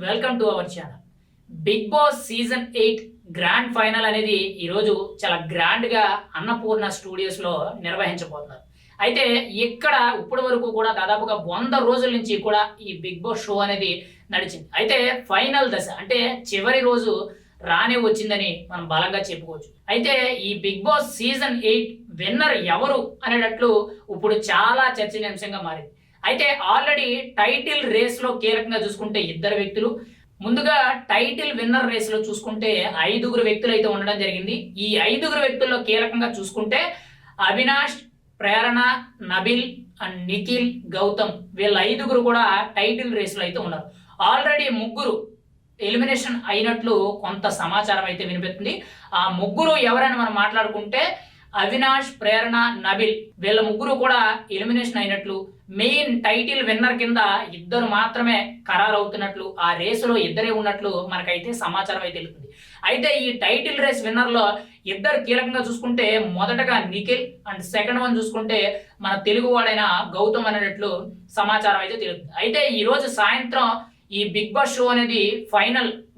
Welcome to our channel. Big boss season 8 grand final అనేది ఈరోజు చాలా గ్రాండ్గా అన్నపూర్ణ స్టూడియోస్లో నిర్వహించబోతున్నారు. అయితే ఇక్కడ ఇప్పటి వరకు కూడా దాదాపుగా 100 రోజుల నుంచి కూడా ఈ బిగ్ బాస్ షో అనేది నడిచింది. అయితే ఫైనల్ దశ అంటే చివరి రోజు రానే వచ్చిందని మనం బలంగా చెప్పుకోవచ్చు. అయితే ఈ బిగ్ బాస్ సీజన్ 8 విన్నర్ ఎవరు అనేటట్లు ఇప్పుడు చాలా చర్చనీయాంశంగా మారింది. అయితే ఆల్రెడీ టైటిల్ రేస్లో కీలకంగా చూసుకుంటే ఇద్దరు వ్యక్తులు, ముందుగా టైటిల్ విన్నర్ రేస్లో చూసుకుంటే 5గురు వ్యక్తులు అయితే ఉండడం జరిగింది. ఈ 5గురు వ్యక్తుల్లో కీలకంగా చూసుకుంటే అవినాష్, ప్రేరణ, నబిల్ అండ్ నిఖిల్, గౌతమ్ వీళ్ళ 5గురు కూడా టైటిల్ రేస్లో అయితే ఉన్నారు. ఆల్రెడీ 3 ఎలిమినేషన్ అయినట్లు కొంత సమాచారం అయితే వినిపిస్తుంది. ఆ 3 ఎవరని మనం మాట్లాడుకుంటే అవినాష్, ప్రేరణ, నబిల్ వీళ్ళ 3 కూడా ఎలిమినేషన్ అయినట్లు, మెయిన్ టైటిల్ విన్నర్ కింద 2 మాత్రమే ఖరారు అవుతున్నట్లు, ఆ రేసులో 2 ఉన్నట్లు మనకైతే సమాచారం అయితే తెలుస్తుంది. అయితే ఈ టైటిల్ రేస్ విన్నర్లో 2 కీలకంగా చూసుకుంటే మొదటగా నిఖిల్ అండ్ సెకండ్ వన్ చూసుకుంటే మన తెలుగు వాడైన గౌతమ్ అనేటట్లు సమాచారం అయితే తెలుస్తుంది. అయితే ఈ రోజు సాయంత్రం ఈ బిగ్ బాస్ షో అనేది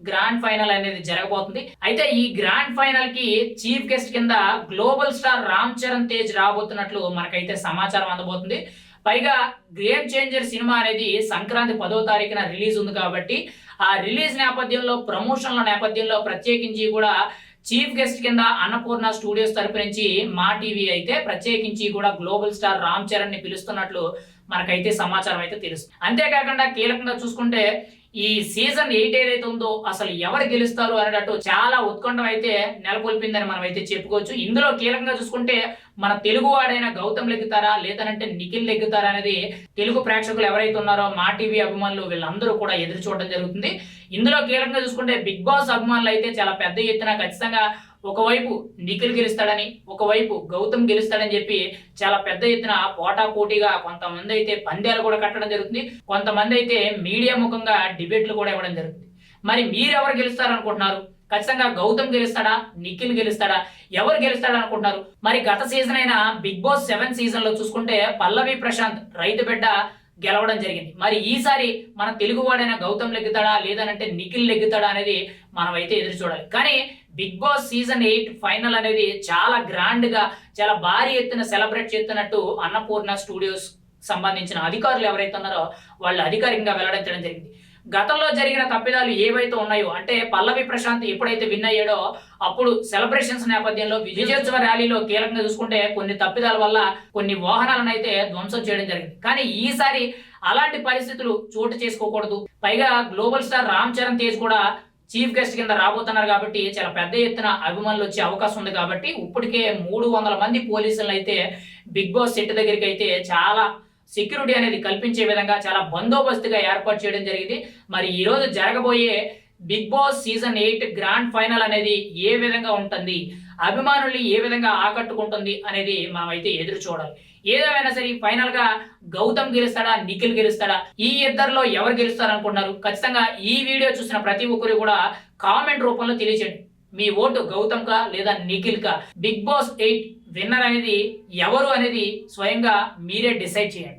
గ్రాండ్ ఫైనల్ అనేది జరగబోతుంది. అయితే ఈ గ్రాండ్ ఫైనల్ కి చీఫ్ గెస్ట్ కింద గ్లోబల్ స్టార్ రామ్ చరణ్ తేజ్ రాబోతున్నట్లు మనకైతే సమాచారం అందబోతుంది. పైగా గేమ్ చేంజర్ సినిమా అనేది సంక్రాంతి 10వ తారీఖున రిలీజ్ ఉంది కాబట్టి ఆ రిలీజ్ నేపథ్యంలో, ప్రమోషన్ల నేపథ్యంలో ప్రత్యేకించి కూడా చీఫ్ గెస్ట్ కింద అన్నపూర్ణ స్టూడియోస్ తరపు నుంచి మా టీవీ అయితే ప్రత్యేకించి కూడా గ్లోబల్ స్టార్ రామ్ చరణ్ ని పిలుస్తున్నట్లు మనకైతే సమాచారం అయితే తెలుస్తుంది. అంతేకాకుండా కీలకంగా చూసుకుంటే ఈ సీజన్ 8 ఏదైతే ఉందో అసలు ఎవరు గెలుస్తారు అనేటట్టు చాలా ఉత్కంఠం అయితే నెలకొల్పిందని మనం అయితే చెప్పుకోవచ్చు. ఇందులో కీలకంగా చూసుకుంటే మన తెలుగు వాడైన గౌతమ్ లెగ్గుతారా లేదనంటే నిఖిల్ లెగ్గుతారా అనేది తెలుగు ప్రేక్షకులు ఎవరైతే ఉన్నారో మా టీవీ అభిమానులు వీళ్ళందరూ కూడా ఎదురు చూడడం జరుగుతుంది. ఇందులో కీలకంగా చూసుకుంటే బిగ్ బాస్ అభిమానులు అయితే చాలా పెద్ద ఎత్తున ఖచ్చితంగా ఒకవైపు నిఖిల్ గెలుస్తాడని, ఒకవైపు గౌతమ్ గెలుస్తాడని చెప్పి చాలా పెద్ద ఎత్తున పోటాపోటీగా కొంతమంది అయితే పందేలు కూడా కట్టడం జరుగుతుంది. కొంతమంది అయితే మీడియా ముఖంగా డిబేట్లు కూడా ఇవ్వడం జరుగుతుంది. మరి మీరెవరు గెలుస్తారనుకుంటున్నారు? ఖచ్చితంగా గౌతమ్ గెలుస్తాడా, నిఖిల్ గెలుస్తాడా, ఎవరు గెలుస్తాడు అనుకుంటున్నారు? మరి గత సీజన్ అయిన బిగ్ బాస్ 7 సీజన్ లో చూసుకుంటే పల్లవి ప్రశాంత్ రైతు బిడ్డ గెలవడం జరిగింది. మరి ఈసారి మన తెలుగువాడైన గౌతమ్ లెగ్గుతాడా లేదనంటే నిఖిల్ లెగ్గుతాడా అనేది మనం అయితే ఎదురు చూడాలి. కానీ బిగ్ బాస్ సీజన్ 8 ఫైనల్ అనేది చాలా గ్రాండ్ గా, చాలా భారీ ఎత్తున సెలబ్రేట్ చేస్తున్నట్టు అన్నపూర్ణ స్టూడియోస్ సంబంధించిన అధికారులు ఎవరైతే ఉన్నారో వాళ్ళు అధికారికంగా వెల్లడించడం జరిగింది. గతంలో జరిగిన తప్పిదాలు ఏవైతే ఉన్నాయో, అంటే పల్లవి ప్రశాంత్ ఎప్పుడైతే విన్ అయ్యాడో అప్పుడు సెలబ్రేషన్స్ నేపథ్యంలో విజయోత్సవ ర్యాలీలో కీలకంగా చూసుకుంటే కొన్ని తప్పిదాల వల్ల కొన్ని వాహనాలను అయితే ధ్వంసం చేయడం జరిగింది. కానీ ఈసారి అలాంటి పరిస్థితులు చోటు చేసుకోకూడదు. పైగా గ్లోబల్ స్టార్ రామ్ చరణ్ తేజ్ కూడా చీఫ్ గెస్ట్ కింద రాబోతున్నారు కాబట్టి చాలా పెద్ద ఎత్తున అభిమానులు వచ్చే అవకాశం ఉంది. కాబట్టి ఇప్పటికే 300 మంది పోలీసులను అయితే బిగ్ బాస్ సెట్ దగ్గరికి అయితే చాలా సెక్యూరిటీ అనేది కల్పించే విధంగా చాలా బందోబస్తుగా ఏర్పాటు చేయడం జరిగింది. మరి ఈ రోజు జరగబోయే big boss season 8 grand final అనేది ఏ విధంగా ఉంటుంది, అభిమానుల్ని ఏ విధంగా ఆకట్టుకుంటుంది అనేది మనం అయితే ఎదురు చూడాలి. ఏదేమైనా సరే ఫైనల్ గా గౌతమ్ గెలుస్తాడా, నిఖిల్ గెలుస్తాడా, ఈ ఇద్దరిలో ఎవరు గెలుస్తారు అనుకుంటున్నారు? ఖచ్చితంగా ఈ వీడియో చూసిన ప్రతి ఒక్కరు కూడా కామెంట్ రూపంలో తెలియజేయండి. మీ ఓటు గౌతమ్ కా లేదా నిఖిల్ కా? బిగ్ బాస్ 8 విన్నర్ అనేది ఎవరు అనేది స్వయంగా మీరే డిసైడ్ చేయండి.